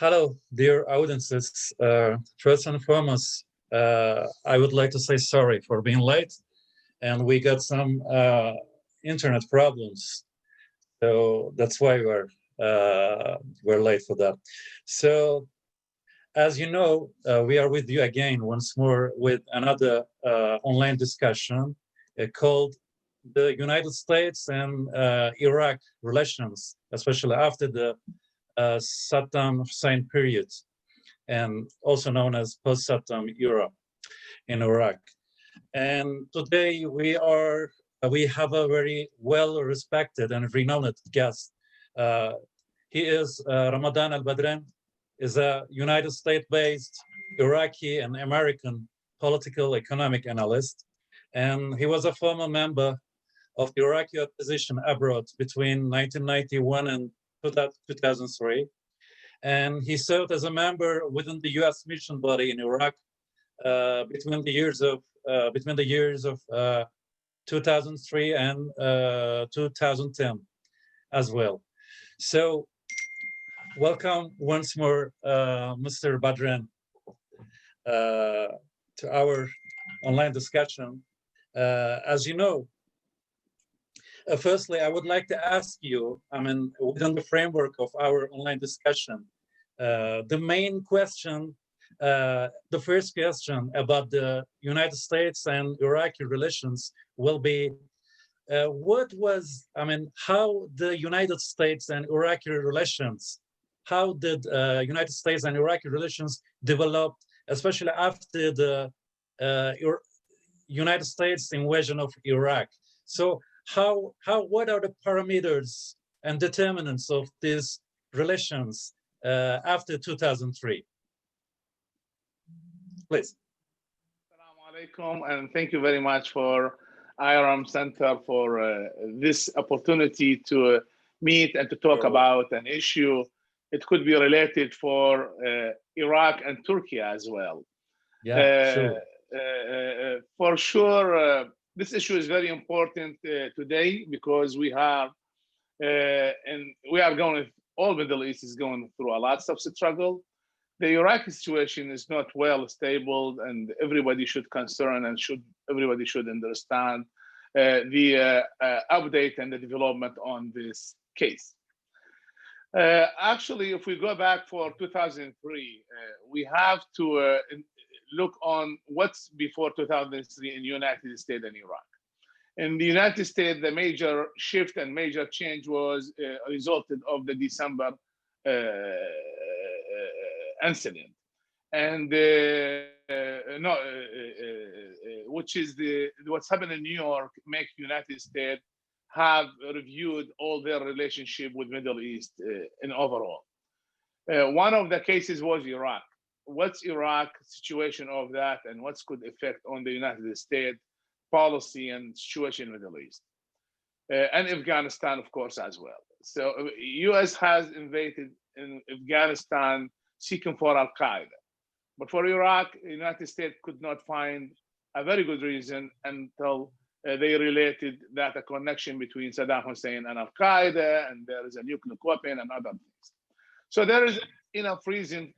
Hello, dear audiences. First and foremost, I would like to say sorry for being late, and we got some internet problems, so that's why we're late for that. So, as you know, we are with you again once more with another online discussion called the United States and Iraq relations, especially after the Saddam Hussein period, and also known as Post-Saddam era in Iraq. And today we have a very well-respected and renowned guest. He is Ramadan Al-Badran, is a United States-based Iraqi and American political economic analyst, and he was a former member of the Iraqi opposition abroad between 1991 and 2003. And he served as a member within the U.S. mission body in Iraq between the years of 2003 and 2010 as well. So, welcome once more, Mr. Badran, to our online discussion. As you know, firstly, I would like to ask you, within the framework of our online discussion, the main question, the first question about the United States and Iraqi relations will be, how the United States and Iraqi relations, how did United States and Iraqi relations develop, especially after the United States invasion of Iraq? So what are the parameters and determinants of these relations after 2003? Please. Assalamu alaikum, and thank you very much for IRAM Center for this opportunity to meet and to talk about an issue. It could be related for Iraq and Turkey as well. Yeah, sure. For sure, this issue is very important today because we have, all Middle East is going through a lot of struggle. The Iraqi situation is not well stable, and everybody should concern and everybody should understand the update and the development on this case. Actually, if we go back for 2003, we have to look on what's before 2003 in the United States and Iraq. In the United States, the major shift and major change was resulted of the December incident, and which is what's happened in New York make United States have reviewed all their relationship with Middle East in overall. One of the cases was Iraq. What's Iraq situation of that, and what's could affect on the United States policy and situation in the Middle East, and Afghanistan, of course, as well. So U.S. has invaded in Afghanistan seeking for Al-Qaeda. But for Iraq, the United States could not find a very good reason until they related that a connection between Saddam Hussein and Al-Qaeda, and there is a nuclear weapon and other things. So there is enough reason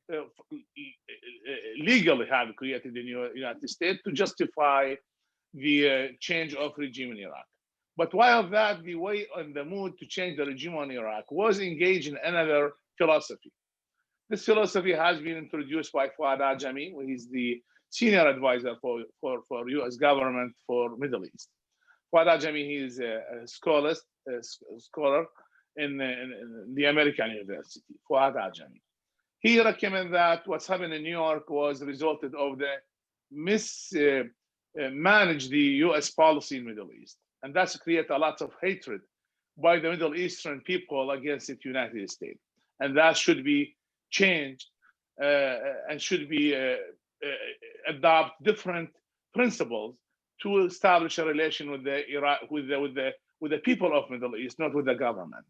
legally have created in the United States to justify the change of regime in Iraq. But while that, the way and the mood to change the regime in Iraq was engaged in another philosophy. This philosophy has been introduced by Fuad Ajami, who is the senior advisor for U.S. government for Middle East. Fuad Ajami, he is a scholar in the American University, Fuad Ajami. He recommended that what's happened in New York was the result of the mismanage the U.S. policy in Middle East. And that's create a lot of hatred by the Middle Eastern people against the United States. And that should be changed and should be adopt different principles to establish a relation with the Iraq, with the people of Middle East, not with the government.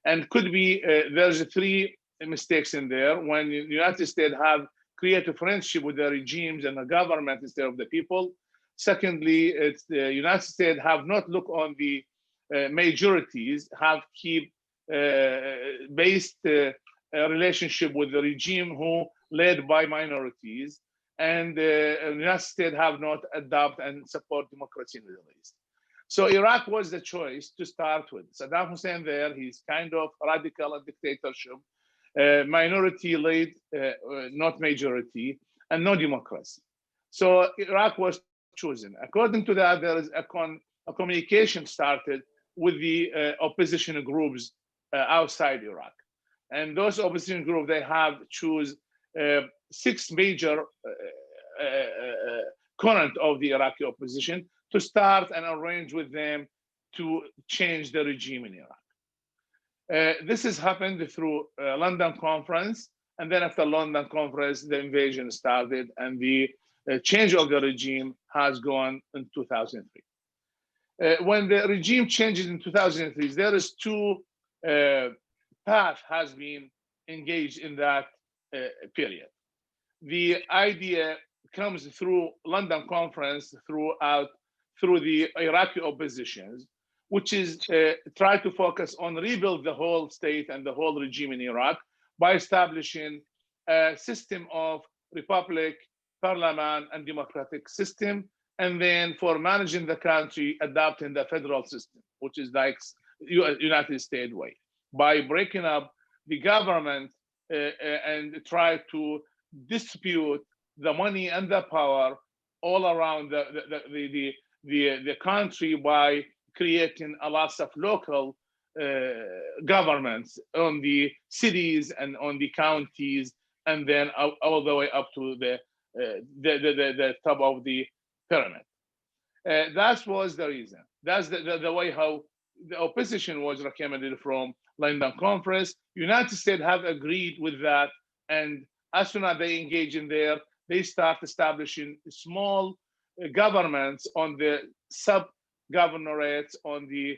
And could be there's three mistakes in there when the United States have created friendship with the regimes and the government instead of the people. Secondly, it's the United States have not looked on the majorities, have keep based relationship with the regime who led by minorities, and the United States have not adopted and support democracy in the Middle East. So Iraq was the choice to start with. Saddam Hussein there, he's kind of radical and dictatorship, minority led, not majority, and no democracy. So Iraq was chosen. According to that, there is a communication started with the opposition groups outside Iraq. And those opposition groups, they have choose 6 major current of the Iraqi opposition to start and arrange with them to change the regime in Iraq. This has happened through London conference, and then after London conference, the invasion started, and the change of the regime has gone in 2003. When the regime changes in 2003, there is 2 path has been engaged in that period. The idea comes through London conference through the Iraqi oppositions, which is try to focus on rebuild the whole state and the whole regime in Iraq by establishing a system of republic, parliament, and democratic system, and then for managing the country, adopting the federal system, which is like United States way, by breaking up the government and try to dispute the money and the power all around the country by creating a lot of local governments on the cities and on the counties, and then all the way up to the top of the pyramid. That was the reason. That's the way how the opposition was recommended from London conference. United States have agreed with that, and as soon as they engage in there, they start establishing small governments on the sub-governorates, on the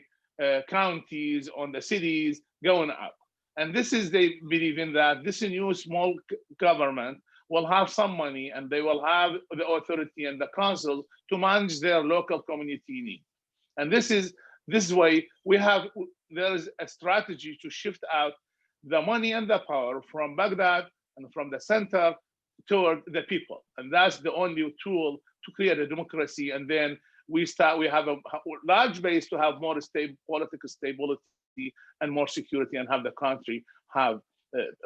counties, on the cities, going up. And this is, they believe in that this new small government will have some money, and they will have the authority and the council to manage their local community needs. And this way there is a strategy to shift out the money and the power from Baghdad and from the center toward the people. And that's the only tool to create a democracy. And then we have a large base to have more political stability and more security, and have the country have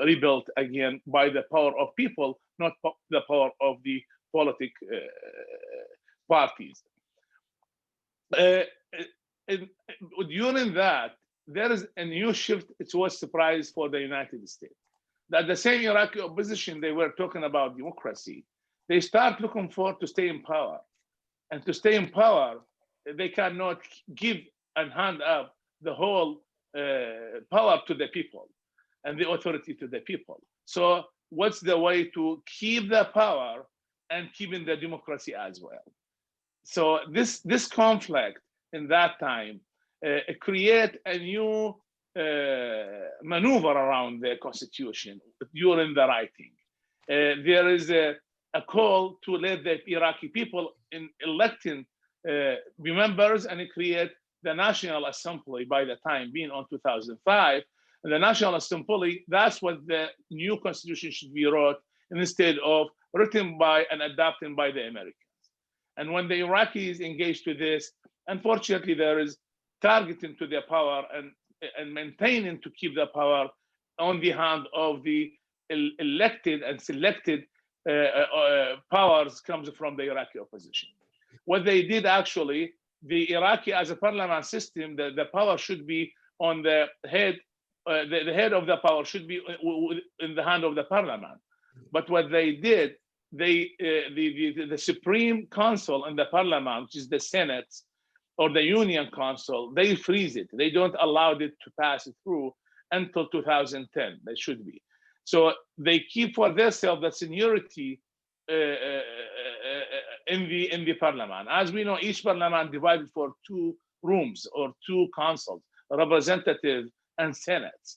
rebuilt again by the power of people, not the power of the politic parties. During that, there is a new shift. It was a surprise for the United States that the same Iraqi opposition, they were talking about democracy. They start looking for to stay in power. And to stay in power, they cannot give and hand up the whole power to the people and the authority to the people. So what's the way to keep the power and keeping the democracy as well? So this conflict in that time create a new maneuver around the constitution during the writing. There is a call to let the Iraqi people in electing members and create the National Assembly by the time being on 2005. And the National Assembly, that's what the new constitution should be wrote instead of written by and adopted by the Americans. And when the Iraqis engaged with this, unfortunately, there is targeting to their power and maintaining to keep the power on the hand of the elected and selected powers comes from the Iraqi opposition. What they did actually, the Iraqi as a parliament system, the power should be on the head, the head of the power should be in the hand of the parliament. But what they did, the Supreme Council and the parliament, which is the Senate or the Union Council, they freeze it. They don't allow it to pass it through until 2010. They should be. So they keep for themselves the seniority in the parliament. As we know, each parliament divided for 2 rooms or 2 councils, representative and Senate.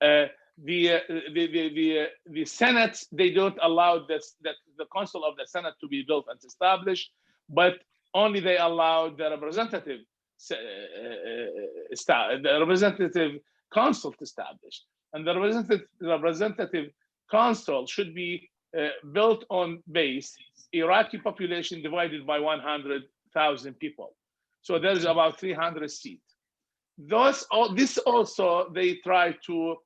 The Senate, they don't allow the council of the Senate to be built and established, but only they allow the representative council to establish. and the representative council should be built on base Iraqi population divided by 100,000 people. So there's about 300 seats. This also, they try to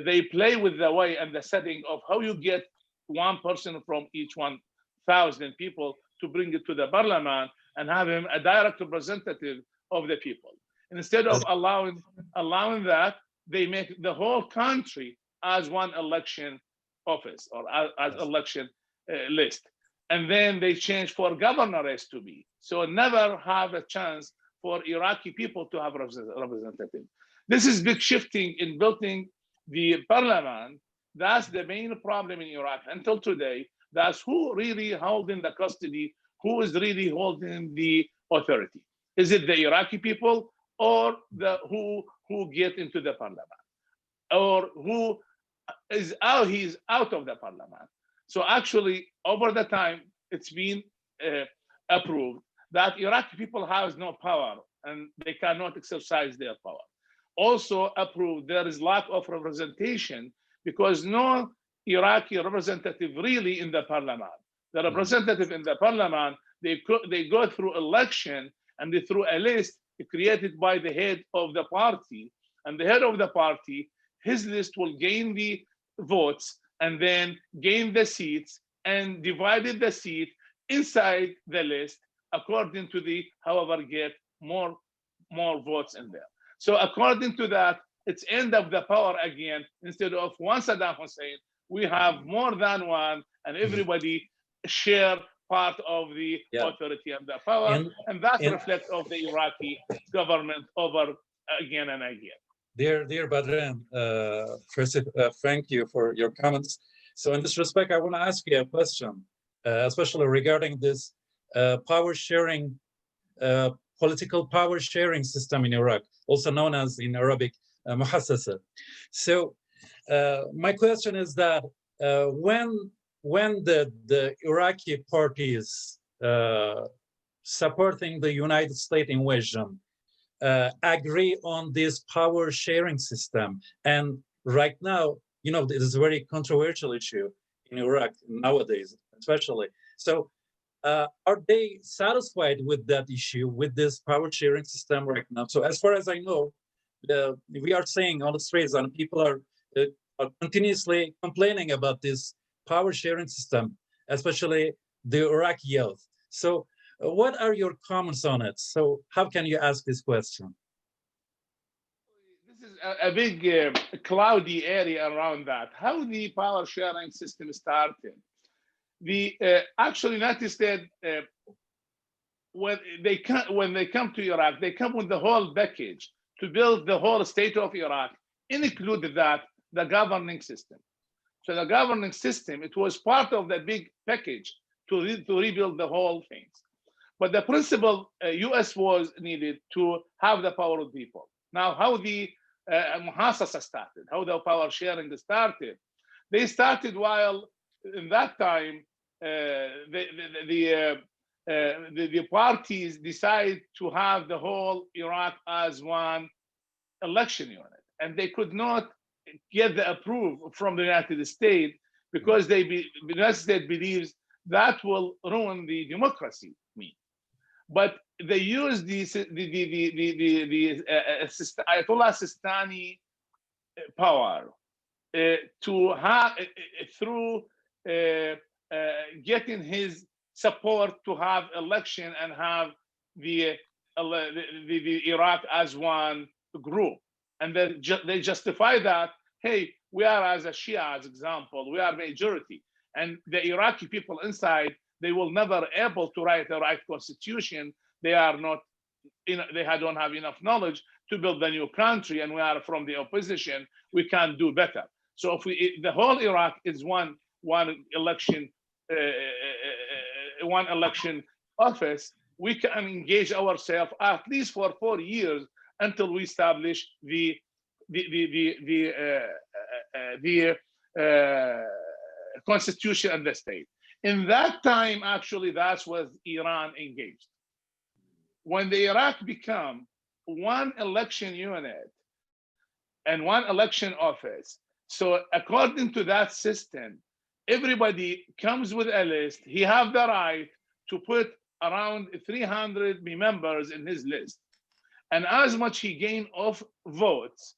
they play with the way and the setting of how you get one person from each 1,000 people to bring it to the parliament and have him a direct representative of the people. Instead of allowing that, they make the whole country as one election office or as election list. And then they change for governors to be. So never have a chance for Iraqi people to have representative. This is big shifting in building the parliament. That's the main problem in Iraq until today. That's who really holding the custody, who is really holding the authority. Is it the Iraqi people or the who get into the parliament, or who is out? He's out of the parliament. So actually, over the time, it's been approved that Iraqi people have no power and they cannot exercise their power. Also approved, there is lack of representation because no Iraqi representative really in the parliament. The representative in the parliament, they go through election and they through a list created by the head of the party. And the head of the party, his list will gain the votes and then gain the seats and divided the seat inside the list according to the however get more votes in there. So according to that, it's end of the power again. Instead of one Saddam Hussein, we have more than one, and everybody share part of the authority and the power, and that reflects of the Iraqi government over again and again. Dear Badran, first, thank you for your comments. So in this respect, I want to ask you a question, especially regarding this power sharing, political power sharing system in Iraq, also known as in Arabic, muhassasa. So my question is that when the Iraqi parties supporting the United States invasion agree on this power sharing system, and right now, you know, it is a very controversial issue in Iraq nowadays, especially. So are they satisfied with that issue, with this power sharing system right now? So as far as I know, we are saying on the streets and people are continuously complaining about this power sharing system, especially the Iraqi youth. So what are your comments on it? So how can you ask this question? This is a big cloudy area around that. How the power sharing system started? The actually United States, when they come to Iraq, they come with the whole package to build the whole state of Iraq, included that the governing system. So the governing system, it was part of the big package to rebuild the whole things. But the principle US was needed to have the power of people. Now, how the muhassasa started, how the power sharing started, they started while in that time the parties decide to have the whole Iraq as one election unit, and they could not get the approval from the United States because the United States believes that will ruin the democracy. But they use the Ayatollah Sistani power to have through getting his support to have election and have the Iraq as one group, and they justify that. Hey, we are as a Shia, as example, we are majority, and the Iraqi people inside, they will never able to write the right constitution. They are not, they don't have enough knowledge to build a new country, and we are from the opposition. We can do better. So if the whole Iraq is one election office, we can engage ourselves at least for 4 years until we establish the constitution and the state. In that time, actually, that's what Iran engaged. When the Iraq become one election unit, and one election office. So according to that system, everybody comes with a list. He have the right to put around 300 members in his list. And as much he gain of votes,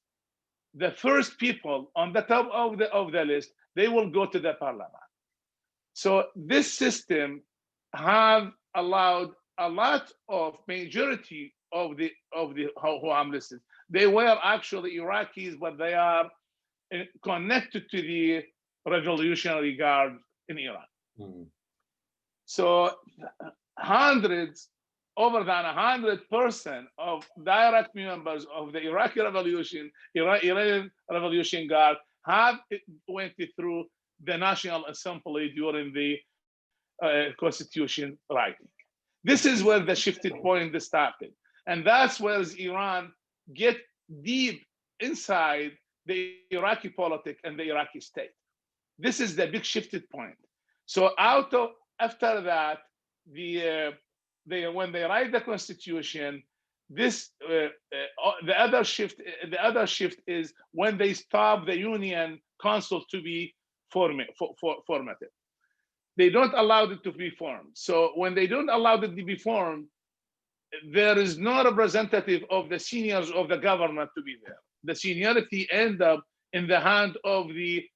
the first people on the top of the list, they will go to the parliament. So this system have allowed a lot of majority of the who I'm listed. They were actually Iraqis, but they are connected to the Revolutionary Guard in Iran. Mm-hmm. So hundreds, over than 100% of direct members of the Iraqi Revolution, Iranian Revolution Guard have went through the National Assembly during the Constitution writing. This is where the shifted point started. And that's where Iran get deep inside the Iraqi politics and the Iraqi state. This is the big shifted point. So after that, when they write the Constitution, this the other shift is when they stop the Union Council to be formatted. They don't allow it to be formed. So when they don't allow it to be formed, there is no representative of the seniors of the government to be there. The seniority end up in the hand of the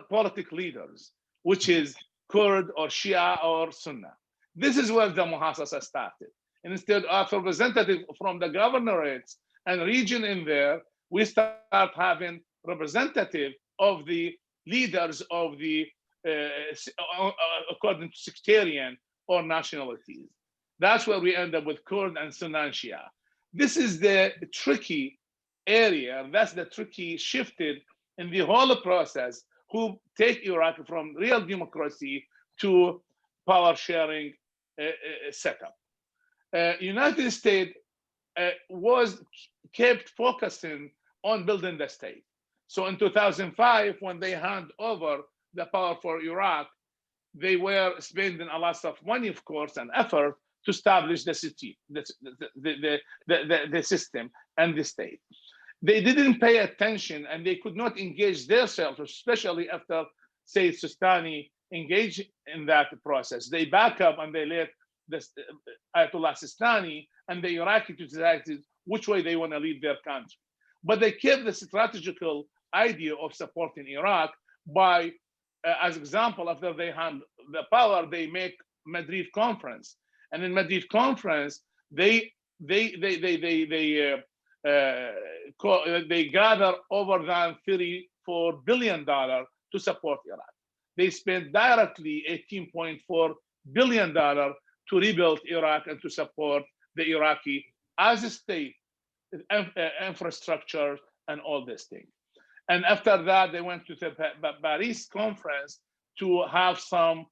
political leaders, which is Kurd or Shia or Sunnah. This is where the muhassasa started. And instead of representative from the governorates and region in there, we start having representative of the leaders of the according to sectarian or nationalities. That's where we end up with Kurd and Sunni and Shia. This is the tricky area. That's the tricky shifted in the whole process who take Iraq from real democracy to power sharing setup. United States was kept focusing on building the state. So in 2005, when they hand over the power for Iraq, they were spending a lot of money, of course, and effort to establish the city, the system and the state. They didn't pay attention and they could not engage themselves, especially after Sayyid Sistani engaged in that process. They back up and they let the Ayatollah Sistani and the Iraqi to decide which way they want to lead their country. But they kept the strategical idea of supporting Iraq by, as example, after they hand the power, they make Madrid conference, and in Madrid conference they gather over than $34 billion to support Iraq. They spent directly $18.4 billion to rebuild Iraq and to support the Iraqi as a state, infrastructure and all these things. And after that, they went to the Paris conference to have some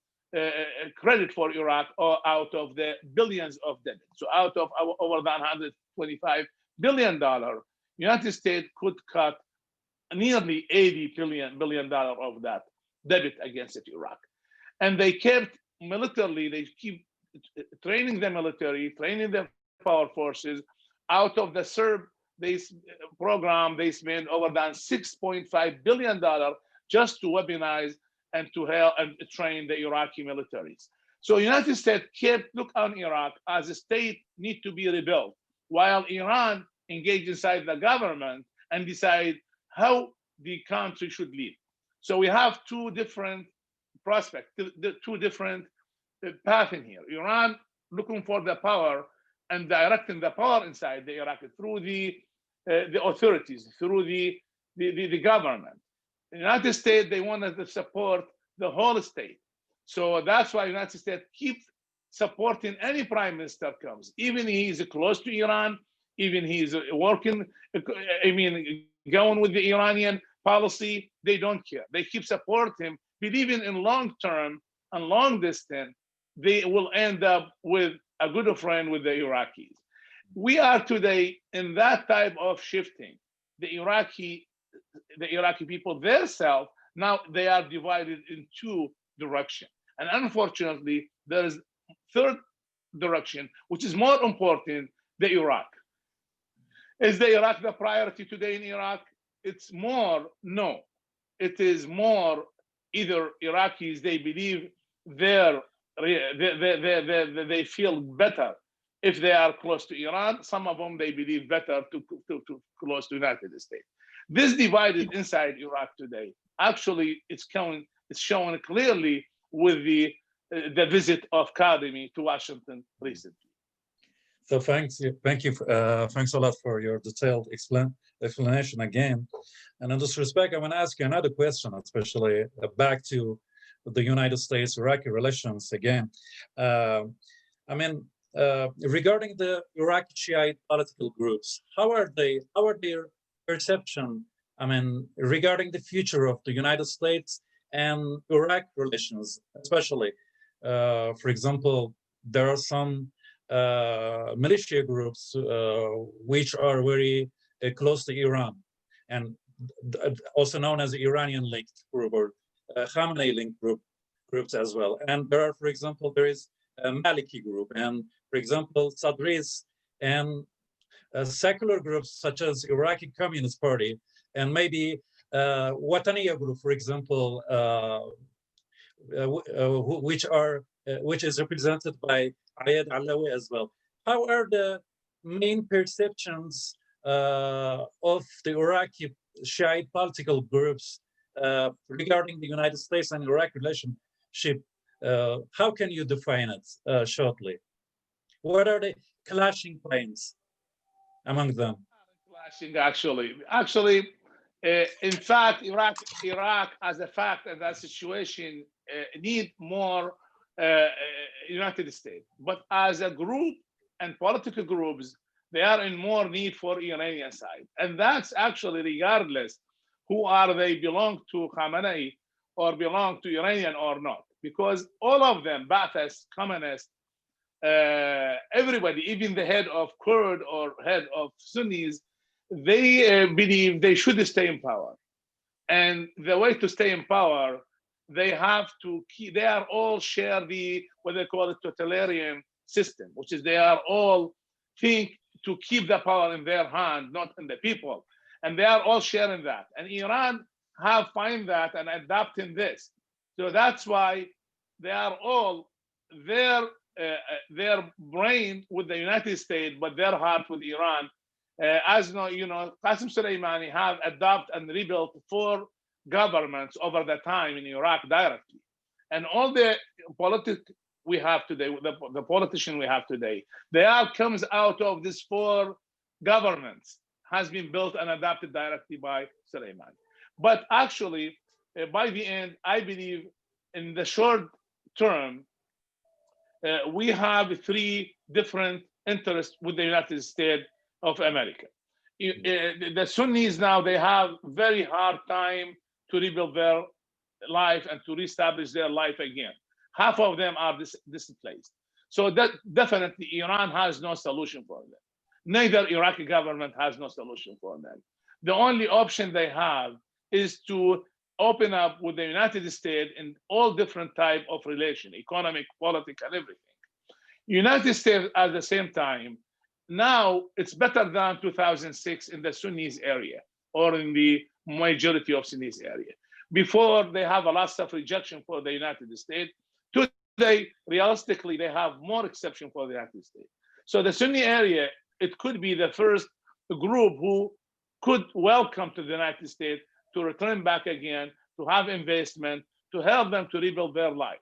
credit for Iraq out of the billions of debt. So out of over than $125 billion, United States could cut nearly $80 billion of that debt against Iraq. And they kept militarily, they keep training the military, training the power forces. Out of the Serb program, they spent over than $6.5 billion just to weaponize and to help and train the Iraqi militaries. So United States kept look on Iraq as a state need to be rebuilt, while Iran engaged inside the government and decide how the country should lead. So we have two different prospects, two different paths in here. Iran looking for the power and directing the power inside the Iraq through the authorities, through the government. The United States, they wanted to support the whole state. So that's why United States keeps supporting any prime minister comes, even he is close to Iran, even he's working, going with the Iranian policy, they don't care. They keep supporting him, believing in long term and long distance, they will end up with a good friend with the Iraqis. We are today in that type of shifting. The Iraqi people themselves, now they are divided in two directions. And unfortunately, there is third direction, which is more important, the Iraq. Is the Iraq the priority today in Iraq? it's more, no, it is more either Iraqis, they believe they feel better if they are close to Iran. Some of them, they believe better to close to United States. This divided inside Iraq today, actually, it's shown clearly with the visit of Kadhimi to Washington recently. So thank you, thanks a lot for your detailed explanation again. And in this respect, I want to ask you another question, especially back to the United States-Iraqi relations again. Regarding the Iraqi Shiite political groups, how are their perception, regarding the future of the United States and Iraq relations, especially, for example, there are some militia groups which are very close to Iran, and also known as the Iranian-linked group or Khamenei-linked groups as well. And there are, for example, there is a Maliki group, and for example, Sadri's and secular groups such as Iraqi Communist Party, and maybe Wataniya group, for example, which is represented by Ayad Alawi as well. How are the main perceptions of the Iraqi Shiite political groups regarding the United States and Iraq relationship? How can you define it shortly? What are the clashing points among them? Clashing, actually, in fact, Iraq as a fact and that situation need more United States. But as a group and political groups, they are in more need for Iranian side. And that's actually regardless who are they, belong to Khamenei or belong to Iranian or not. Because all of them, Ba'athists, communists, everybody, even the head of Kurd or head of Sunnis, they believe they should stay in power. And the way to stay in power, they have to keep, they are all share the, what they call it, totalitarian system, which is they are all think to keep the power in their hand, not in the people. And they are all sharing that. And Iran have find that and adapting this. So that's why they are all their brain with the United States, but their heart with Iran. As you know, Qasem Soleimani have adopted and rebuilt 4 governments over the time in Iraq directly. And all the politics we have today, the politician we have today, they all comes out of these 4 governments, has been built and adopted directly by Soleimani. But actually, by the end, I believe in the short term, we have 3 different interests with the United States of America. The Sunnis now, they have very hard time to rebuild their life and to reestablish their life again. Half of them are displaced. So that definitely Iran has no solution for them. Neither Iraqi government has no solution for them. The only option they have is to open up with the United States in all different type of relation, economic, political, and everything. United States at the same time, now it's better than 2006 in the Sunnis area or in the majority of Sunnis area. Before, they have a lot of rejection for the United States. Today, realistically, they have more exception for the United States. So the Sunni area, it could be the first group who could welcome to the United States to return back again, to have investment, to help them to rebuild their life.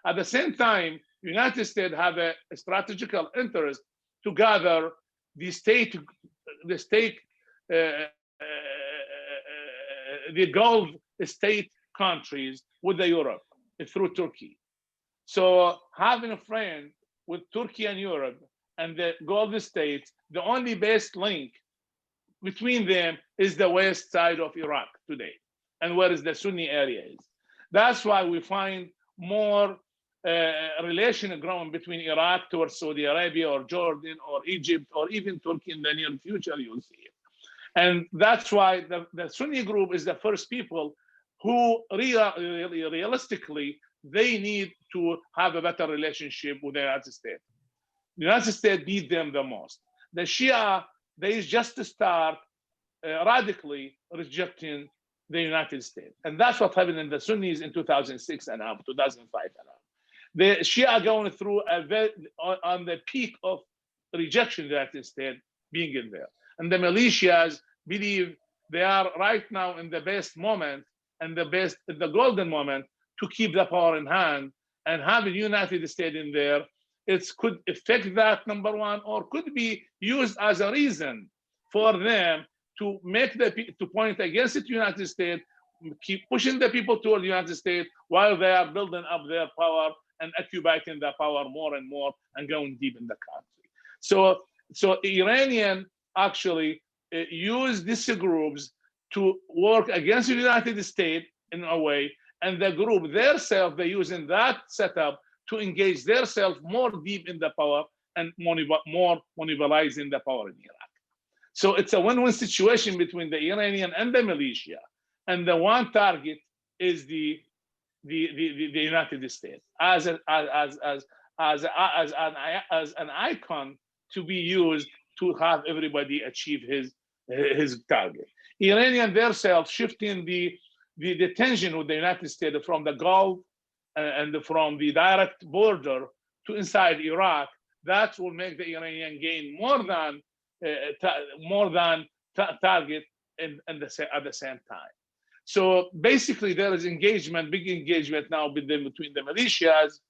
At the same time, United States have a strategical interest to gather the Gulf state countries with the Europe through Turkey. So having a friend with Turkey and Europe and the Gulf states, the only best link between them is the west side of Iraq today, and where is the Sunni area is. That's why we find more relation growing between Iraq towards Saudi Arabia or Jordan or Egypt or even Turkey in the near future, you'll see it. And that's why the Sunni group is the first people who realistically, they need to have a better relationship with the United States. The United States need them the most. The Shia, they just start radically rejecting the United States. And that's what happened in the Sunnis in 2006 and 2005 and up. The Shia are going through on the peak of rejection of the United States being in there. And the militias believe they are right now in the best moment and the golden moment to keep the power in hand, and having United States in there, it could affect that, number one, or could be used as a reason for them to point against the United States, keep pushing the people toward the United States while they are building up their power and occupying the power more and more and going deep in the country. So Iranian actually use these groups to work against the United States in a way, and the group themselves, they using that setup to engage themselves more deep in the power and more monopolizing the power in Iraq. So it's a win-win situation between the Iranian and the militia, and the one target is the United States as an icon to be used to have everybody achieve his target. Iranian themselves shifting the tension with the United States from the Gulf and from the direct border to inside Iraq. That will make the Iranian gain more than target at the same time. So basically, there is big engagement now between the militias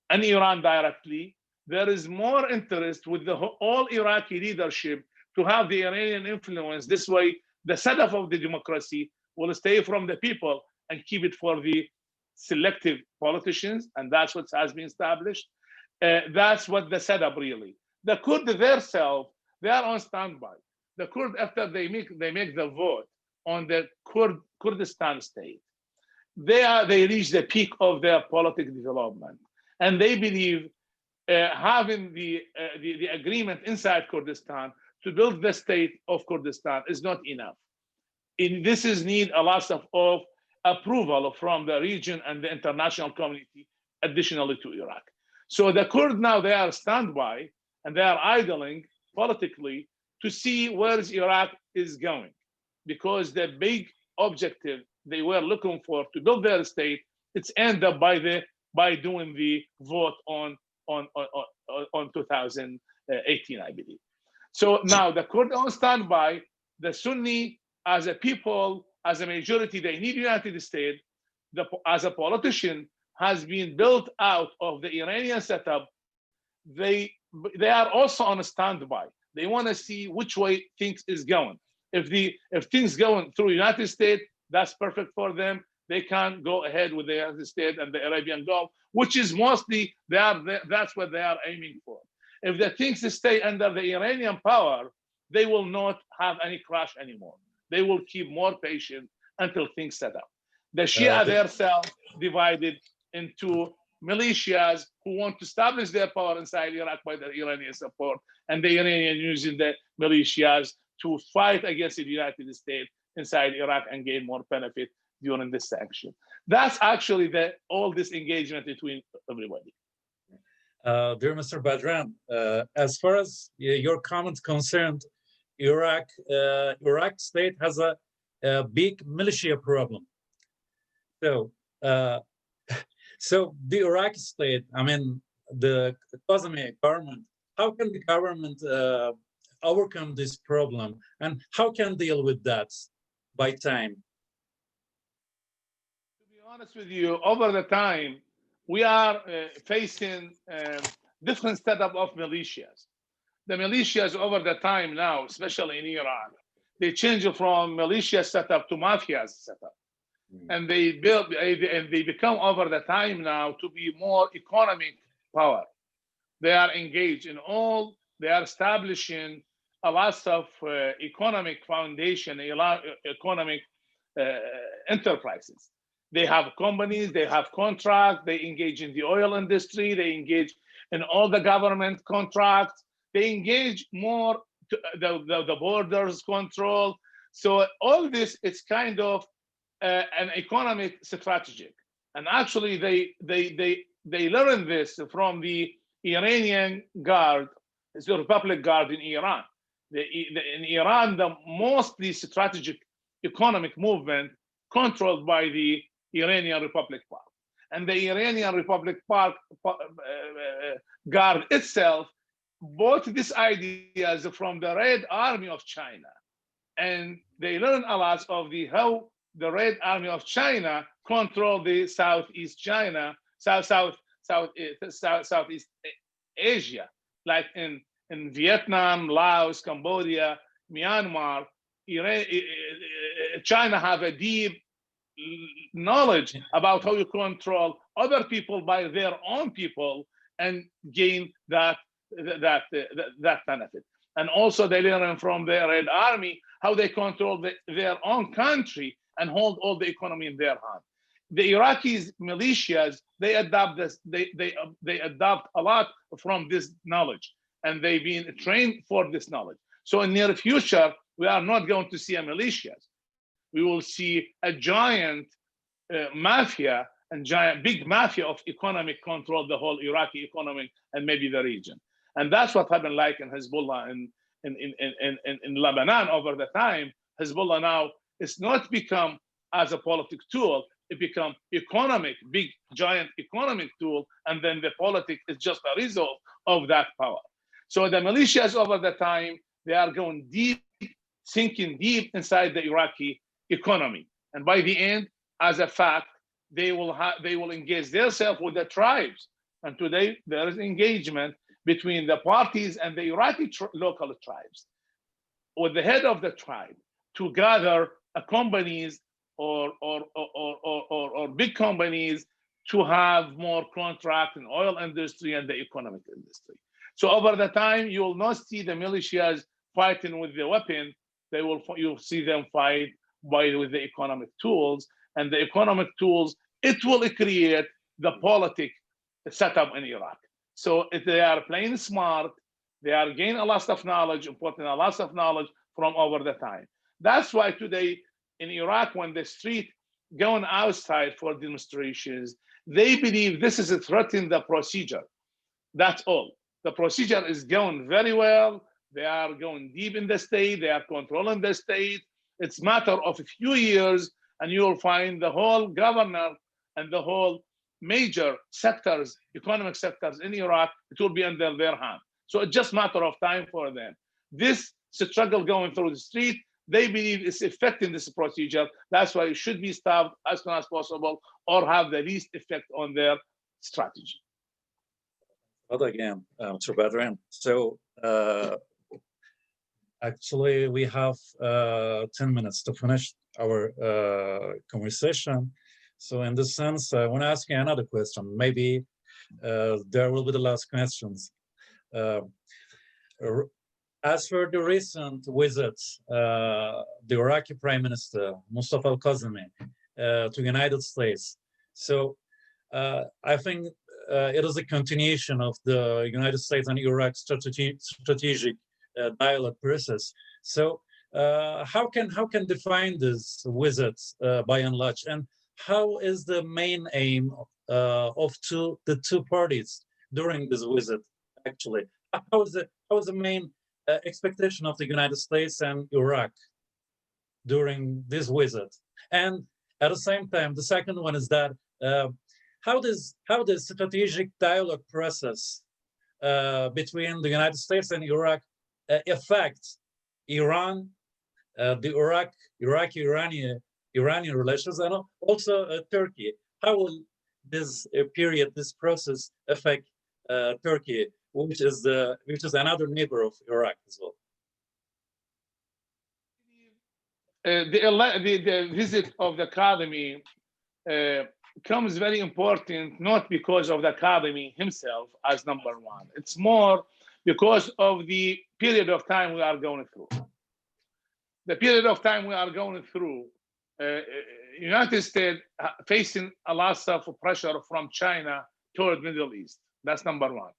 and Iran directly. There is more interest with the all Iraqi leadership to have the Iranian influence. This way, the setup of the democracy will stay from the people and keep it for the selective politicians, and that's what has been established. That's what the setup really. The Kurd themselves, they are on standby. The Kurd, after they make the vote on the Kurdistan state, they reach the peak of their political development, and they believe having the agreement inside Kurdistan to build the state of Kurdistan is not enough. This is need a lot of approval from the region and the international community, additionally to Iraq. So the Kurd now, they are standby and they are idling politically to see where Iraq is going, because the big objective they were looking for to build their state, it's ended up by doing the vote on 2018, I believe. So now the Kurd on standby, the Sunni as a people, as a majority, they need the United States. As a politician, has been built out of the Iranian setup. They are also on a standby. They want to see which way things is going. If things going through United States, that's perfect for them. They can go ahead with the United States and the Arabian Gulf, which is mostly that's what they are aiming for. If the things stay under the Iranian power, they will not have any crash anymore. They will keep more patient until things set up. The Shia themselves divided into militias who want to establish their power inside Iraq by the Iranian support, and the Iranian using the militias to fight against the United States inside Iraq and gain more benefit during this action. That's actually all this engagement between everybody. Dear Mr. Badran, as far as your comment concerned, Iraq state has a big militia problem. So the Iraqi state, I mean, the Qasemi government, how can the government overcome this problem, and how can deal with that by time? To be honest with you, over the time, we are facing different setup of militias. The militias over the time now, especially in Iran, they change from militia setup to mafia setup. And they become over the time now to be more economic power. They are engaged in they are establishing a lot of economic foundation, economic enterprises. They have companies, they have contracts, they engage in the oil industry, they engage in all the government contracts, they engage more to the borders control. So all this, it's kind of an economic strategic. And actually they learned this from the Iranian Guard, it's the Republic Guard in Iran. In Iran, the mostly strategic economic movement controlled by the Iranian Republic Park. And the Iranian Republic Park Guard itself bought these ideas from the Red Army of China. And they learned a lot of how the Red Army of China controlled the Southeast China, Southeast Asia, like in Vietnam, Laos, Cambodia, Myanmar. China have a deep knowledge about how you control other people by their own people and gain that benefit. And also they learn from the Red Army how they control their own country and hold all the economy in their hand. The Iraqis militias, they adopt this, they adopt a lot from this knowledge, and they've been trained for this knowledge. So in near future, we are not going to see a militias. We will see a giant mafia and big mafia of economic control the whole Iraqi economy and maybe the region. And that's what happened like in Hezbollah in Lebanon over the time. Hezbollah now is not become as a political tool, it become big giant economic tool, and then the politics is just a result of that power. So the militias over the time, they are going deep, sinking deep inside the Iraqi economy. And by the end, as a fact, they will engage themselves with the tribes. And today there is engagement between the parties and the Iraqi local tribes, with the head of the tribe to gather companies or big companies to have more contract in oil industry and the economic industry. So over the time, you will not see the militias fighting with the weapon. You'll see them fight with the economic tools, and the economic tools, it will create the politic setup in Iraq. So if they are playing smart, they are gaining a lot of knowledge, importing a lot of knowledge from over the time. That's why today in Iraq, when the street going outside for demonstrations, they believe this is threatening the procedure. That's all. The procedure is going very well. They are going deep in the state. They are controlling the state. It's a matter of a few years, and you will find the whole governor and the whole major sectors, economic sectors in Iraq, it will be under their hand. So it's just a matter of time for them. This struggle going through the street, they believe it's affecting this procedure. That's why it should be stopped as soon as possible or have the least effect on their strategy. Well, again, Mr. Badran. So actually, we have 10 minutes to finish our conversation. So in this sense, I want to ask you another question. Maybe there will be the last questions. As for the recent visits, the Iraqi Prime Minister, Mustafa al-Kazemi, to the United States. So I think it is a continuation of the United States and Iraq strategic dialogue process. So how can define this visit by and large, and how is the main aim of the two parties during this visit? Actually, how is the main expectation of the United States and Iraq during this visit? And at the same time, the second one is that how does strategic dialogue process between the United States and Iraq affect Iran, the Iraqi-Iranian relations, and also Turkey? How will this period, this process affect Turkey, which is another neighbor of Iraq as well? The visit of the Academy comes very important, not because of the Academy himself as number one. It's more because of the period of time we are going through. The period of time we are going through, United States facing a lot of pressure from China toward Middle East. That's number one.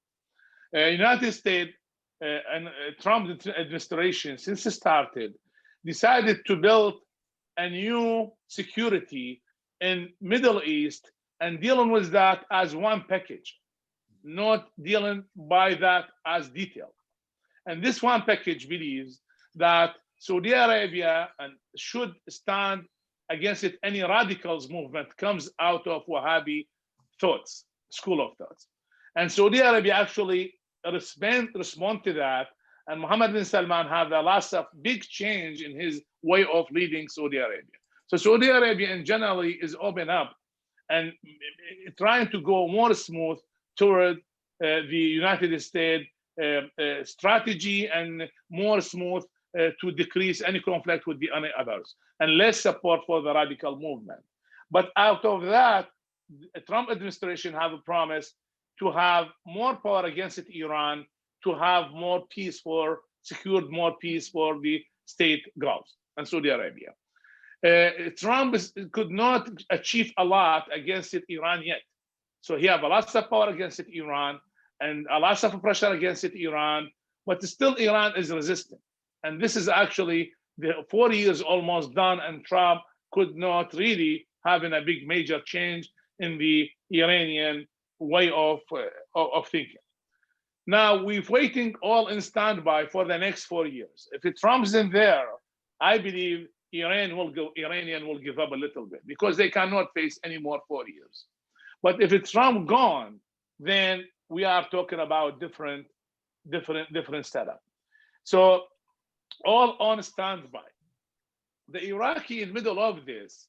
United States and Trump administration, since it started, decided to build a new security in Middle East and dealing with that as one package, not dealing by that as detail. And this one package believes that Saudi Arabia and should stand against it. Any radicals movement comes out of Wahhabi thoughts, school of thoughts. And Saudi Arabia actually respond to that. And Mohammed bin Salman have a last of big change in his way of leading Saudi Arabia. So Saudi Arabia in generally is open up and trying to go more smooth toward the United States strategy and more smooth to decrease any conflict with the others and less support for the radical movement. But out of that, the Trump administration have a promise to have more power against Iran, to have more peace secured more peace for the state Gulf and Saudi Arabia. Trump could not achieve a lot against Iran yet. So he have a lot of power against Iran and a lot of pressure against Iran, but still Iran is resistant. And this is actually the 4 years almost done, and Trump could not really have a big major change in the Iranian way of thinking. Now we're waiting all in standby for the next 4 years. If Trump's in there, I believe Iranian will give up a little bit because they cannot face any more 4 years. But if it's Trump gone, then we are talking about different setup. So all on standby. The Iraqi in middle of this,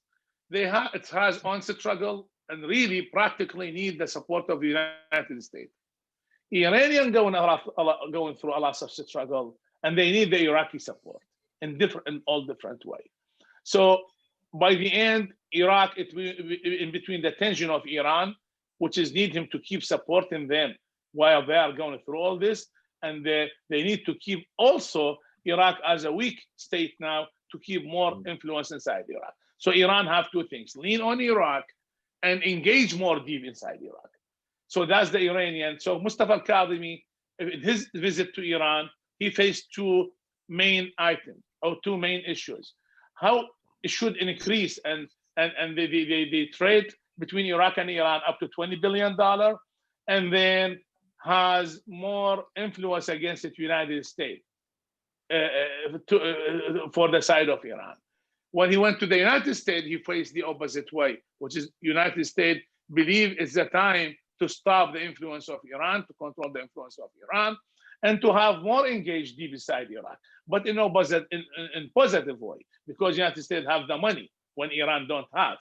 it has own struggle and really practically need the support of the United States. Iranian going through a lot of struggle, and they need the Iraqi support in all different way. So by the end, Iraq in between the tension of Iran, which is need him to keep supporting them while they are going through all this, and they need to keep also Iraq as a weak state now to keep more influence inside Iraq. So Iran have two things: lean on Iraq and engage more deep inside Iraq. So that's the Iranian. So Mustafa al-Kadhimi, in his visit to Iran, he faced two main items or two main issues: how it should increase and the trade between Iraq and Iran up to $20 billion, and then has more influence against the United States for the side of Iran. When he went to the United States, he faced the opposite way, which is United States believe it's the time to stop the influence of Iran, to control the influence of Iran, and to have more engaged deep inside Iraq, but in positive way, because the United States have the money when Iran don't have.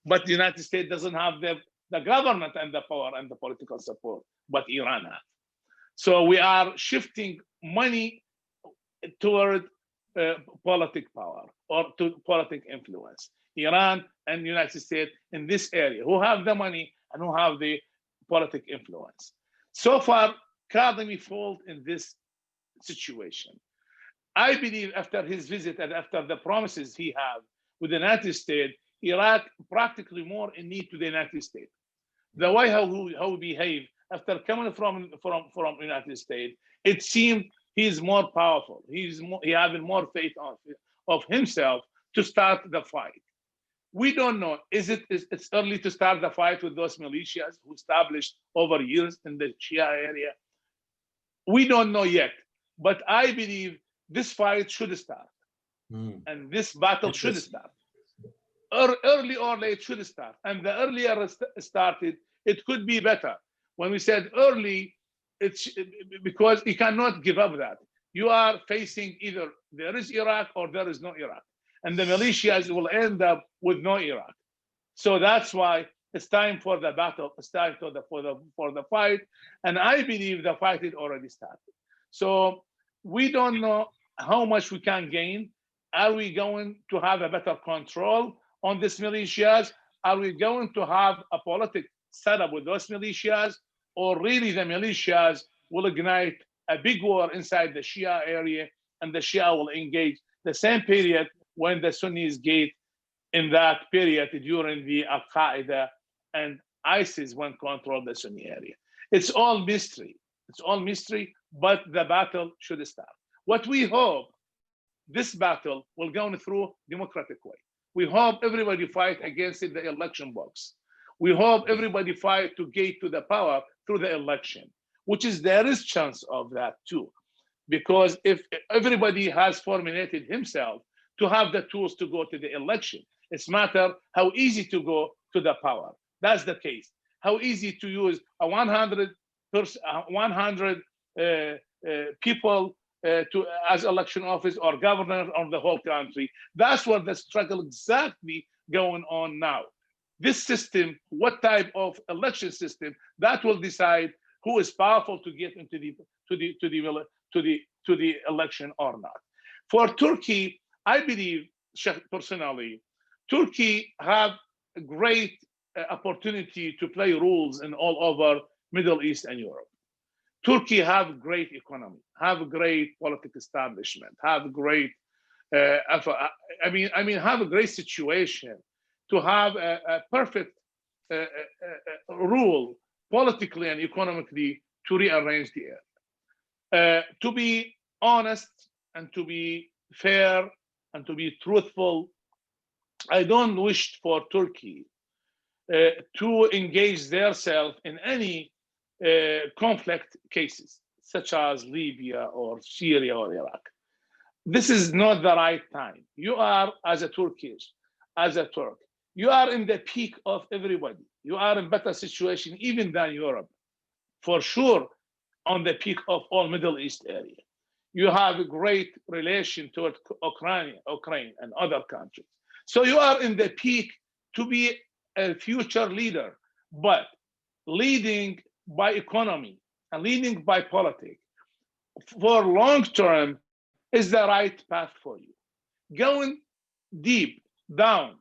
But the United States doesn't have the government and the power and the political support, but Iran has. So we are shifting money toward politic power or to politic influence. Iran and the United States in this area, who have the money and who have the politic influence. So far, Kadhimi failed in this situation. I believe after his visit and after the promises he had with the United States, Iraq practically more in need to the United States. The way how he behaved after coming from the United States, it seemed he's more powerful. He having more faith of himself to start the fight. We don't know. It's early to start the fight with those militias who established over years in the Shia area? We don't know yet, but I believe this fight should start, and this battle should start. Early or late should start, and the earlier it started, it could be better. When we said early, it's because you cannot give up that. You are facing either there is Iraq or there is no Iraq, and the militias will end up with no Iraq. So that's why it's time for the battle. It's time for the fight, and I believe the fight is already started. So we don't know how much we can gain. Are we going to have a better control on these militias? Are we going to have a politic setup with those militias, or really the militias will ignite a big war inside the Shia area, and the Shia will engage the same period when the Sunnis gate in that period during the Al-Qaeda and ISIS when control the Sunni area. It's all mystery. It's all mystery, but the battle should start. What we hope, this battle will go through democratic way. We hope everybody fight against the election box. We hope everybody fight to get to the power through the election, which is there is chance of that too. because if everybody has formulated himself to have the tools to go to the election, it's matter how easy to go to the power. That's the case. How easy to use a 100 people to as election office or governor of the whole country. That's what the struggle exactly going on now. This system, what type of election system, that will decide who is powerful to get into the election or not. For Turkey, I believe personally, Turkey have a great opportunity to play roles in all over Middle East and Europe. Turkey have great economy, have a great political establishment, have great, have a great situation to have a perfect rule politically and economically to rearrange the air. To be honest and to be fair and to be truthful, I don't wish for Turkey to engage themselves in any conflict cases, such as Libya or Syria or Iraq. This is not the right time. You are, as a Turk, you are in the peak of everybody. You are in better situation even than Europe, for sure, on the peak of all Middle East area. You have a great relation toward Ukraine and other countries. So you are in the peak to be a future leader, but leading by economy and leading by politics for long term is the right path for you. Going deep down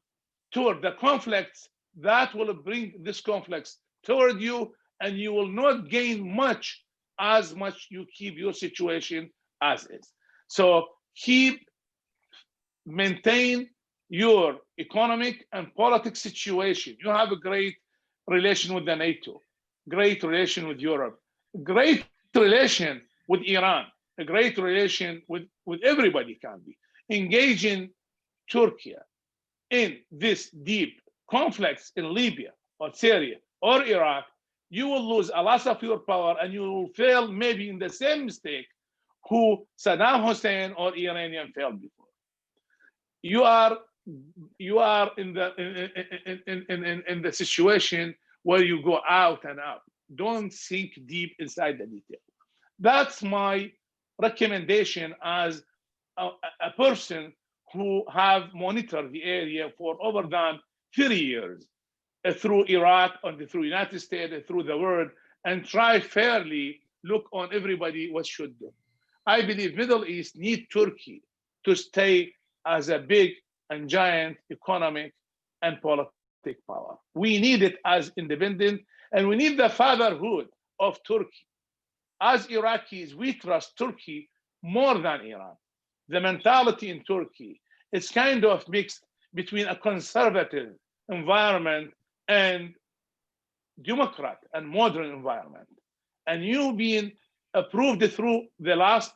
toward the conflicts, that will bring this conflicts toward you, and you will not gain much as much you keep your situation as is. So maintain your economic and political situation. You have a great relation with the NATO, great relation with Europe, great relation with Iran, a great relation with everybody can be. Engaging Turkey in this deep conflicts in Libya or Syria or Iraq, you will lose a lot of your power and you will fail maybe in the same mistake who Saddam Hussein or Iranian failed before. You are in the situation where you go out and out. Don't sink deep inside the detail. That's my recommendation as a person who have monitored the area for over than 30 years through Iraq and through United States and through the world, and try fairly look on everybody what should do. I believe Middle East need Turkey to stay as a big and giant economic and political power. We need it as independent, and we need the fatherhood of Turkey. As Iraqis, we trust Turkey more than Iran. The mentality in Turkey is kind of mixed between a conservative environment and democrat and modern environment. And you've been approved through the last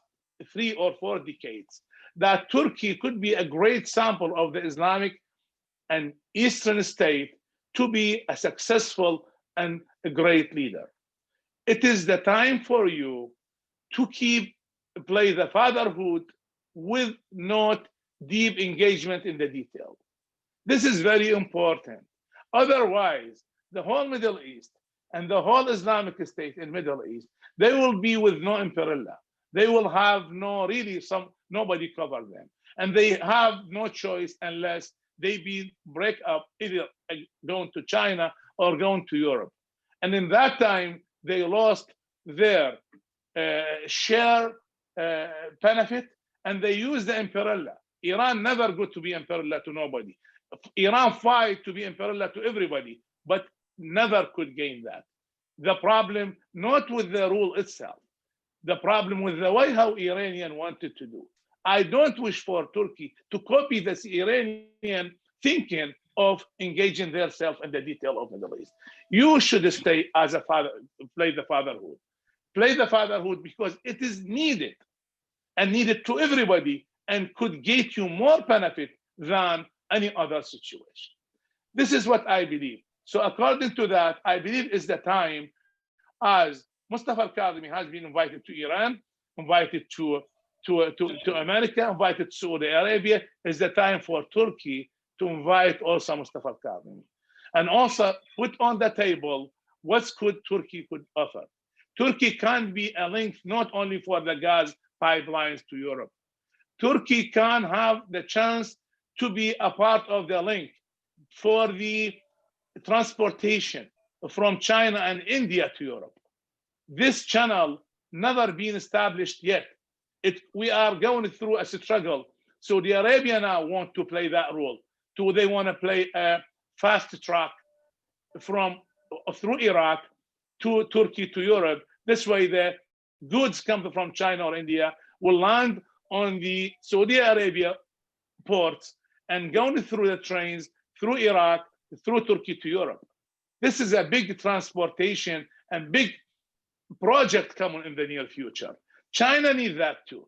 3 or 4 decades that Turkey could be a great sample of the Islamic and Eastern state to be a successful and a great leader. It is the time for you to play the fatherhood with not deep engagement in the detail. This is very important. Otherwise, the whole Middle East and the whole Islamic state in Middle East, they will be with no umbrella. They will have nobody cover them. And they have no choice unless they break up, either going to China or going to Europe. And in that time, they lost their share benefit, and they use the umbrella. Iran never got to be umbrella to nobody. Iran fight to be umbrella to everybody, but never could gain that. The problem not with the rule itself, the problem with the way how Iranian wanted to do. I don't wish for Turkey to copy this Iranian thinking of engaging themselves in the detail of the Middle East. You should stay as a father, play the fatherhood. Play the fatherhood because it is needed and needed to everybody and could get you more benefit than any other situation. This is what I believe. So according to that, I believe is the time, as Mustafa al-Kadhimi has been invited to Iran, invited to America, invited Saudi Arabia. It's the time for Turkey to invite also Mustafa al-Kadhimi, and also put on the table what could Turkey could offer. Turkey can be a link not only for the gas pipelines to Europe. Turkey can have the chance to be a part of the link for the transportation from China and India to Europe. This channel never been established yet. We are going through a struggle. Saudi Arabia now want to play that role. They want to play a fast track through Iraq to Turkey to Europe. This way, the goods come from China or India will land on the Saudi Arabia ports and going through the trains through Iraq, through Turkey to Europe. This is a big transportation and big project coming in the near future. China needs that too.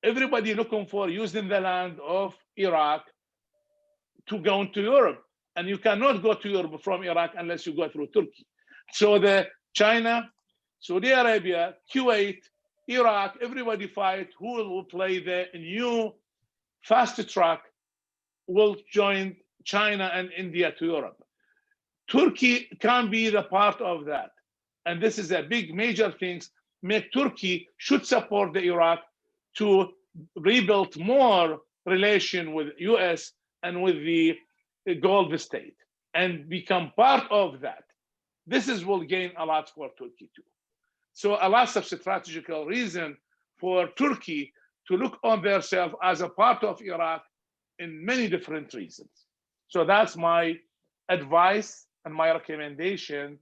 Everybody looking for using the land of Iraq to go into Europe. And you cannot go to Europe from Iraq unless you go through Turkey. So the China, Saudi Arabia, Kuwait, Iraq, everybody fight who will play the new fast track will join China and India to Europe. Turkey can be the part of that. And this is a big major things make Turkey should support the Iraq to rebuild more relation with US and with the Gulf state and become part of that. This will gain a lot for Turkey too. So a lot of strategical reason for Turkey to look on themselves as a part of Iraq in many different reasons. So that's my advice and my recommendation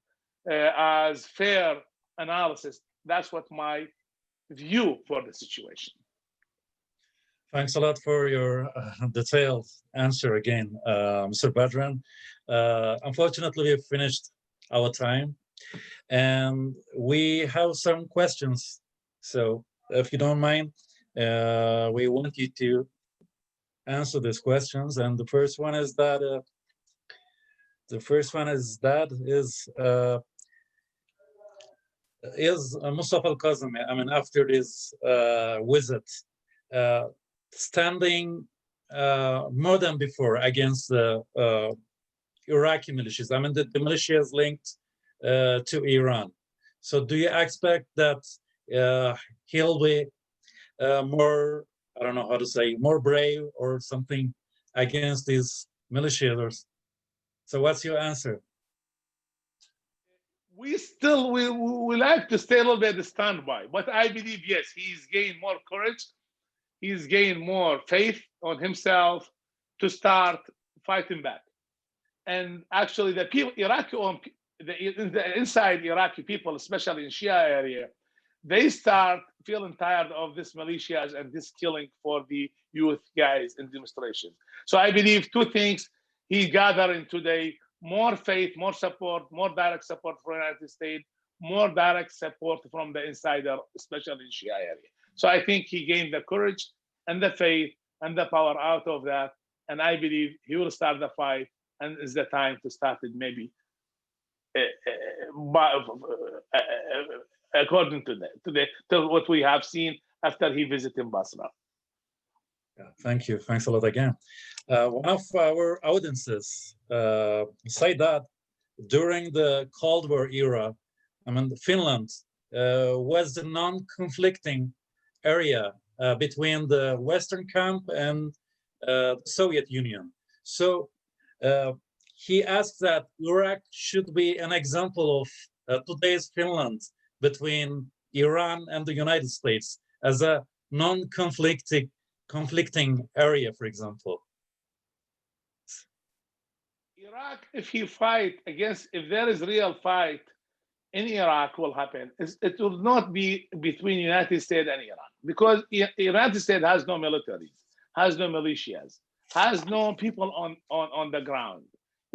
as fair analysis. That's what my view for the situation. Thanks a lot for your detailed answer again, Mr. Badran. Unfortunately, we've finished our time and we have some questions. So if you don't mind, we want you to answer these questions. And the first one is that is Mustafa al-Kadhimi, I mean, after this visit, standing more than before against the Iraqi militias. I mean, the militias linked to Iran. So do you expect that he'll be more, I don't know how to say, more brave or something against these militias? So what's your answer? We like to stay a little bit standby, but I believe, yes, he's gained more courage. He's gained more faith on himself to start fighting back. And actually, the people, the inside Iraqi people, especially in Shia area, they start feeling tired of this militias and this killing for the youth guys in demonstrations. So I believe two things he gathering today: more faith, more support, more direct support from the United States, more direct support from the insider, especially in Shia area. So I think he gained the courage and the faith and the power out of that. And I believe he will start the fight, and it's the time to start it maybe according to what we have seen after he visited Basra. Yeah, thank you. Thanks a lot again. One of our audiences say that during the Cold War era, I mean, Finland was the non-conflicting area between the Western camp and the Soviet Union. So he asked that Iraq should be an example of today's Finland between Iran and the United States as a non-conflicting area, for example. Iraq, if there is real fight in Iraq will happen, it will not be between United States and Iran, because United States has no militaries, has no militias, has no people on the ground.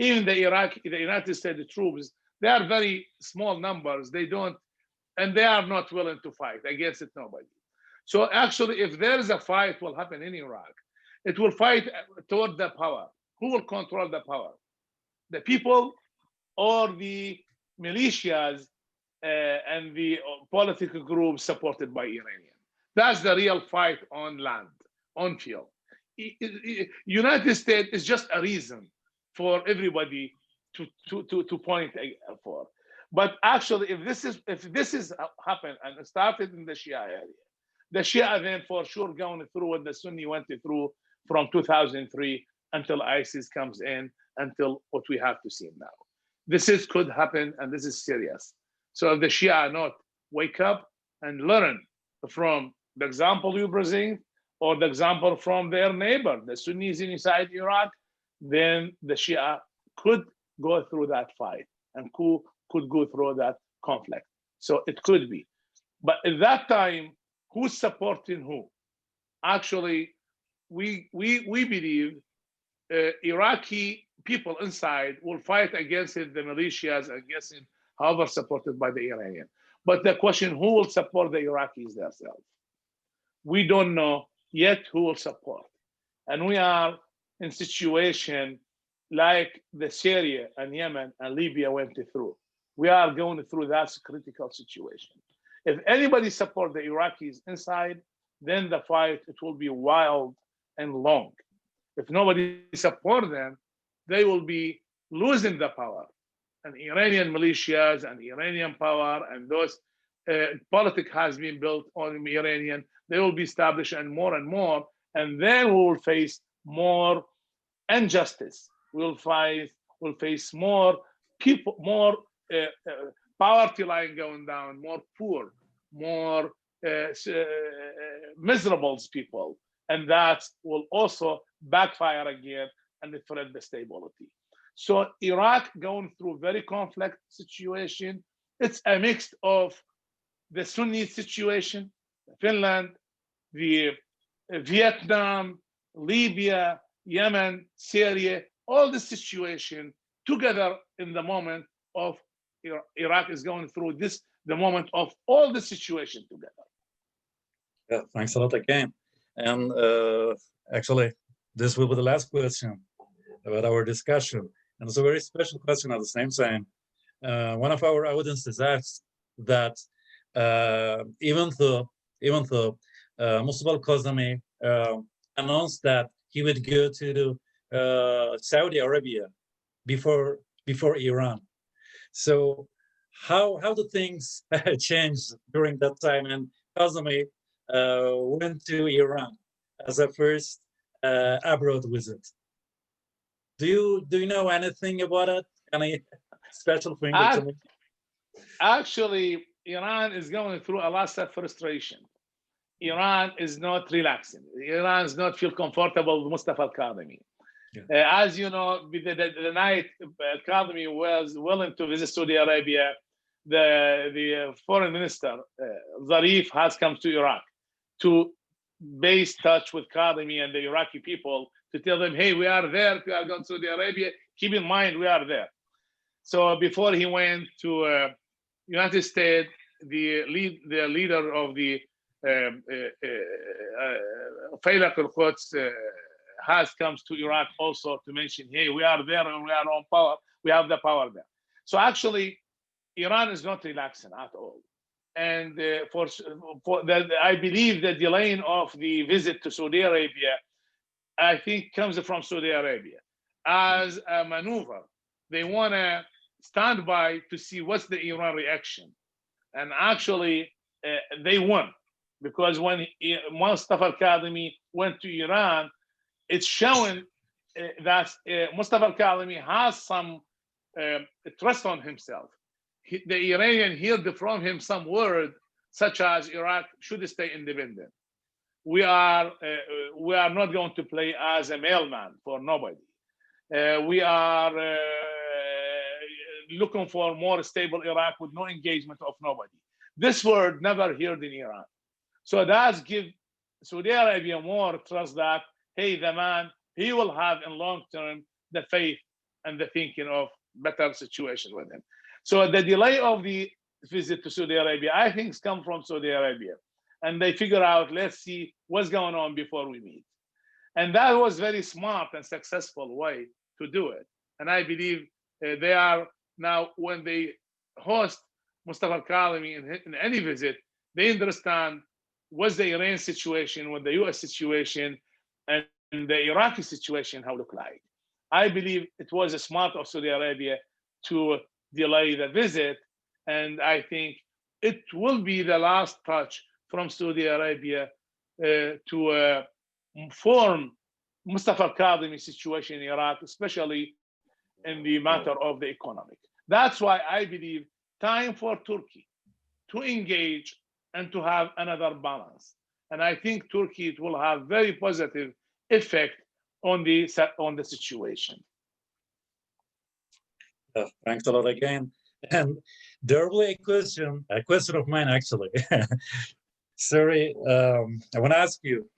Even the United States troops, they are very small numbers. They are not willing to fight against it, nobody. So actually, if there is a fight will happen in Iraq, it will fight toward the power. Who will control the power? The people or the militias and the political groups supported by Iranian. That's the real fight on land, on field. United States is just a reason for everybody to point for. But actually, if this is happened and it started in the Shia area, the Shia then for sure going through what the Sunni went through from 2003 until ISIS comes in, until what we have to see now. This could happen, and this is serious. So if the Shia not wake up and learn from the example you present, or the example from their neighbor, the Sunnis inside Iraq, then the Shia could go through that fight and could go through that conflict. So it could be. But at that time, who's supporting who? Actually, we believe Iraqi people inside will fight against it, the militias, against it, however supported by the Iranian. But the question, who will support the Iraqis themselves? We don't know yet who will support. And we are in situation like the Syria and Yemen and Libya went through. We are going through that critical situation. If anybody support the Iraqis inside, then the fight, it will be wild and long. If nobody support them, they will be losing the power. And Iranian militias and Iranian power and those politics has been built on Iranian, they will be established and more, and then we will face more injustice. We'll face more people, more poverty line going down, more poor, more miserable people, and that will also backfire again and threat the stability. So Iraq going through very conflict situation. It's a mix of the Sunni situation, Finland, the Vietnam, Libya, Yemen, Syria, all the situation together in the moment of Iraq is going through this, the moment of all the situation together. Yeah, thanks a lot again. And actually, this will be the last question about our discussion. And it's a very special question at the same time. One of our audiences asked that even though Mustafa al-Kazemi announced that he would go to Saudi Arabia before Iran. So how do things change during that time? And Kazemi went to Iran as a first abroad visit. Do you know anything about it? Any special thing? Actually, Iran is going through a lot of frustration. Iran is not relaxing. Iran does not feel comfortable with Mustafa al-Kadhimi. Yeah. As you know, the night al-Kadhimi was willing to visit Saudi Arabia, the foreign minister, Zarif, has come to Iraq to base touch with Kadhimi and the Iraqi people to tell them, hey, we are there, we are going to Saudi Arabia, keep in mind we are there. So before he went to United States, the leader of the Faylaq al-Quds has come to Iraq also to mention, hey, we are there and we are on power, we have the power there. So actually, Iran is not relaxing at all. And I believe the delaying of the visit to Saudi Arabia, I think, comes from Saudi Arabia as a maneuver. They want to stand by to see what's the Iran reaction. And actually, they won, because when Mustafa al-Kadhimi went to Iran, it's showing that Mustafa al-Kadhimi has some trust on himself. The Iranian heard from him some word such as Iraq should stay independent. We are not going to play as a mailman for nobody. We are looking for more stable Iraq with no engagement of nobody. This word never heard in Iran. So that gives Saudi Arabia more trust that, hey, the man, he will have in long term the faith and the thinking of better situation with him. So the delay of the visit to Saudi Arabia, I think, has come from Saudi Arabia. And they figure out, let's see what's going on before we meet. And that was very smart and successful way to do it. And I believe they are now, when they host Mustafa al-Kadhimi in any visit, they understand what's the Iran situation, what the US situation, and the Iraqi situation, how look like. I believe it was a smart of Saudi Arabia to delay the visit, and I think it will be the last touch from Saudi Arabia to form Mustafa al-Kadhimi situation in Iraq, especially in the matter of the economic. That's why I believe time for Turkey to engage and to have another balance. And I think Turkey it will have very positive effect on the situation. Thanks a lot again. And there will be a question of mine actually. Sorry, I want to ask you.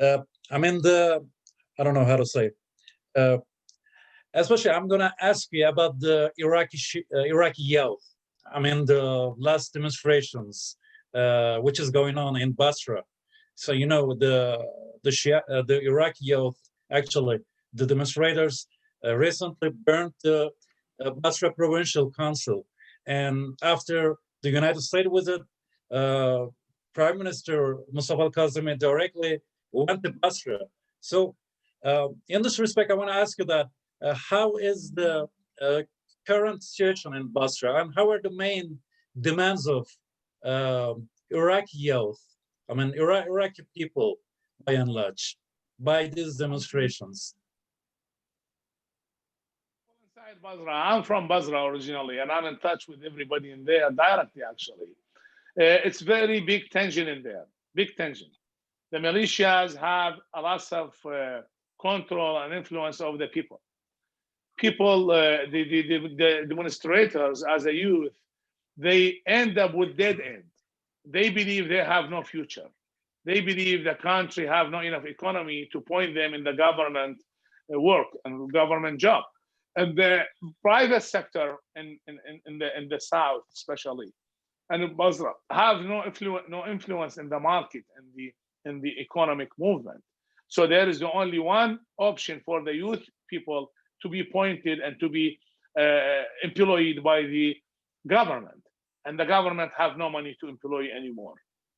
I mean I don't know how to say. Especially, I'm gonna ask you about the Iraqi youth. I mean the last demonstrations, which is going on in Basra. So you know the Iraqi youth, actually the demonstrators recently burned the Basra Provincial Council, and after the United States visit, Prime Minister Mustafa al-Kadhimi directly went to Basra. So in this respect, I want to ask you that how is the current situation in Basra, and how are the main demands of Iraqi youth, I mean Iraqi people by and large, by these demonstrations? Inside Basra, I'm from Basra originally, and I'm in touch with everybody in there directly, actually. It's very big tension in there, big tension. The militias have a lot of control and influence over the people. People, the demonstrators as a youth, they end up with dead end. They believe they have no future. They believe the country have not enough economy to point them in the government work and government job. And the private sector in the south, especially, and in Basra, have no influence in the market and the economic movement. So there is only one option for the youth people to be pointed and to be employed by the government, and the government have no money to employ anymore.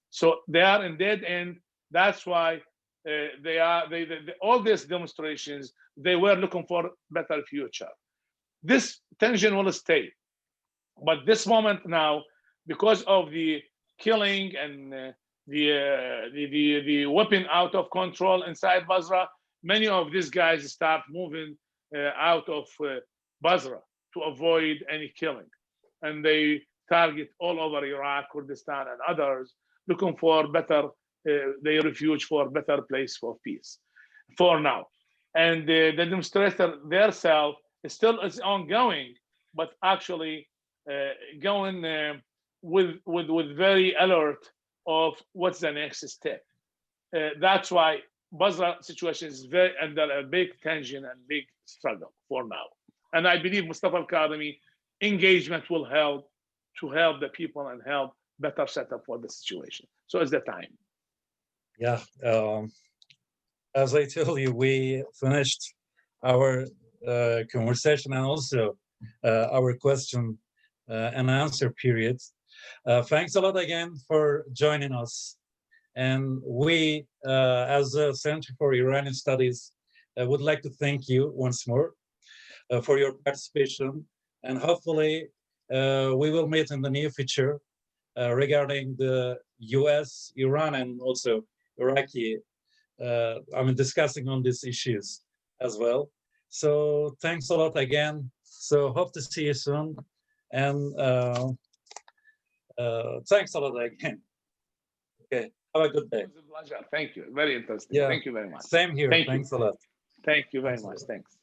So they are in dead end. That's why all these demonstrations, they were looking for better future. This tension will stay, but this moment now, because of the killing and the weapon out of control inside Basra, many of these guys start moving out of Basra to avoid any killing, and they target all over Iraq, Kurdistan, and others, looking for better, they refuge for better place for peace for now. And the demonstration themselves still is ongoing, but actually going with very alert of what's the next step. That's why Basra situation is very under a big tension and big struggle for now. And I believe Mustafa al-Kadhimi engagement will help to help the people and help better setup for the situation. So it's the time. Yeah, as I told you, we finished our conversation and also our question and answer period. Thanks a lot again for joining us. And we, as a Center for Iranian Studies, would like to thank you once more for your participation. And hopefully we will meet in the near future regarding the US, Iran, and also Iraqi, discussing on these issues as well. So thanks a lot again. So hope to see you soon. And thanks a lot again. Okay, have a good day. It was a pleasure. Thank you. Very interesting. Yeah. Thank you very much. Same here. Thank Thanks you. a lot. Thank you very much. Thanks.